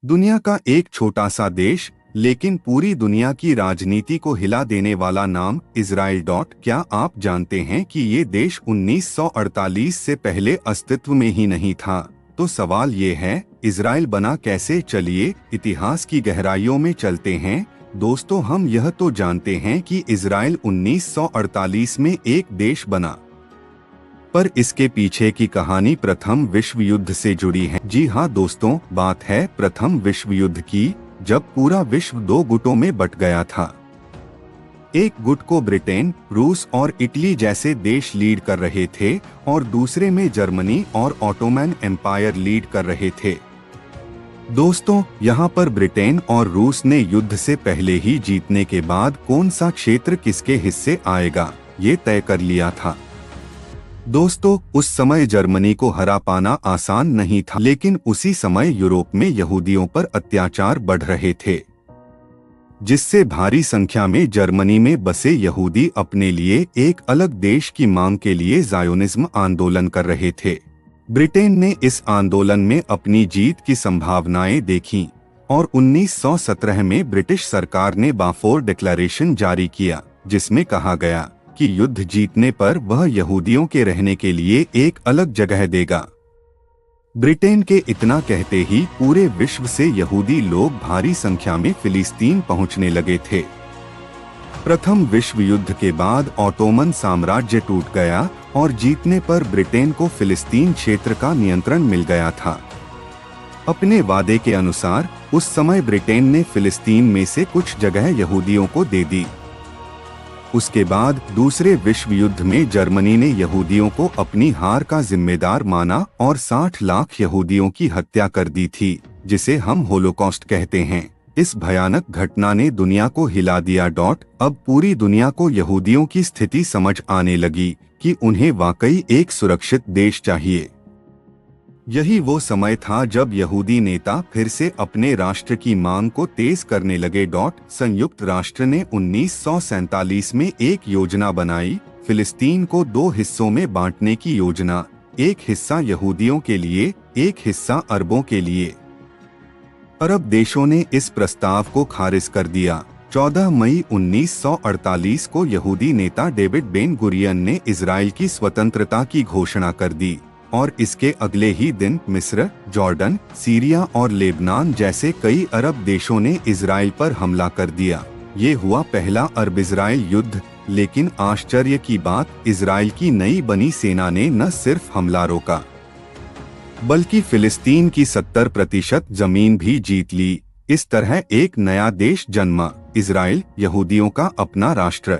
दुनिया का एक छोटा सा देश, लेकिन पूरी दुनिया की राजनीति को हिला देने वाला नाम इजराइल। क्या आप जानते हैं कि ये देश 1948 से पहले अस्तित्व में ही नहीं था? तो सवाल ये है, इजराइल बना कैसे? चलिए इतिहास की गहराइयों में चलते हैं। दोस्तों, हम यह तो जानते हैं कि इजराइल 1948 में एक देश बना, पर इसके पीछे की कहानी प्रथम विश्व युद्ध से जुड़ी है। जी हाँ दोस्तों, बात है प्रथम विश्व युद्ध की, जब पूरा विश्व दो गुटों में बट गया था। एक गुट को ब्रिटेन, रूस और इटली जैसे देश लीड कर रहे थे और दूसरे में जर्मनी और ऑटोमन एम्पायर लीड कर रहे थे। दोस्तों, यहाँ पर ब्रिटेन और रूस ने युद्ध से पहले ही जीतने के बाद कौन सा क्षेत्र किसके हिस्से आएगा, ये तय कर लिया था। दोस्तों, उस समय जर्मनी को हरा पाना आसान नहीं था, लेकिन उसी समय यूरोप में यहूदियों पर अत्याचार बढ़ रहे थे, जिससे भारी संख्या में जर्मनी में बसे यहूदी अपने लिए एक अलग देश की मांग के लिए ज़ायोनिज्म आंदोलन कर रहे थे। ब्रिटेन ने इस आंदोलन में अपनी जीत की संभावनाएं देखीं और 1917 में ब्रिटिश सरकार ने बाल्फोर डिक्लेरेशन जारी किया, जिसमें कहा गया कि युद्ध जीतने पर वह यहूदियों के रहने के लिए एक अलग जगह देगा। ब्रिटेन के इतना कहते ही पूरे विश्व से यहूदी लोग भारी संख्या में फिलिस्तीन पहुंचने लगे थे। प्रथम विश्व युद्ध के बाद ऑटोमन साम्राज्य टूट गया और जीतने पर ब्रिटेन को फिलिस्तीन क्षेत्र का नियंत्रण मिल गया था। अपने वादे के अनुसार उस समय ब्रिटेन ने फिलिस्तीन में से कुछ जगह यहूदियों को दे दी। उसके बाद दूसरे विश्व युद्ध में जर्मनी ने यहूदियों को अपनी हार का जिम्मेदार माना और 60 लाख यहूदियों की हत्या कर दी थी, जिसे हम होलोकॉस्ट कहते हैं। इस भयानक घटना ने दुनिया को हिला दिया। अब पूरी दुनिया को यहूदियों की स्थिति समझ आने लगी कि उन्हें वाकई एक सुरक्षित देश चाहिए। यही वो समय था जब यहूदी नेता फिर से अपने राष्ट्र की मांग को तेज करने लगे। संयुक्त राष्ट्र ने 1947 में एक योजना बनाई, फिलिस्तीन को दो हिस्सों में बांटने की योजना। एक हिस्सा यहूदियों के लिए, एक हिस्सा अरबों के लिए। अरब देशों ने इस प्रस्ताव को खारिज कर दिया। 14 मई 1948 को यहूदी नेता डेविड बेन गुरियन ने इजराइल की स्वतंत्रता की घोषणा कर दी और इसके अगले ही दिन मिस्र, जॉर्डन, सीरिया और लेबनान जैसे कई अरब देशों ने इजराइल पर हमला कर दिया। ये हुआ पहला अरब इजराइल युद्ध, लेकिन आश्चर्य की बात, इजराइल की नई बनी सेना ने न सिर्फ हमला रोका, बल्कि फिलिस्तीन की 70% जमीन भी जीत ली। इस तरह एक नया देश जन्मा, इजराइल, यहूदियों का अपना राष्ट्र।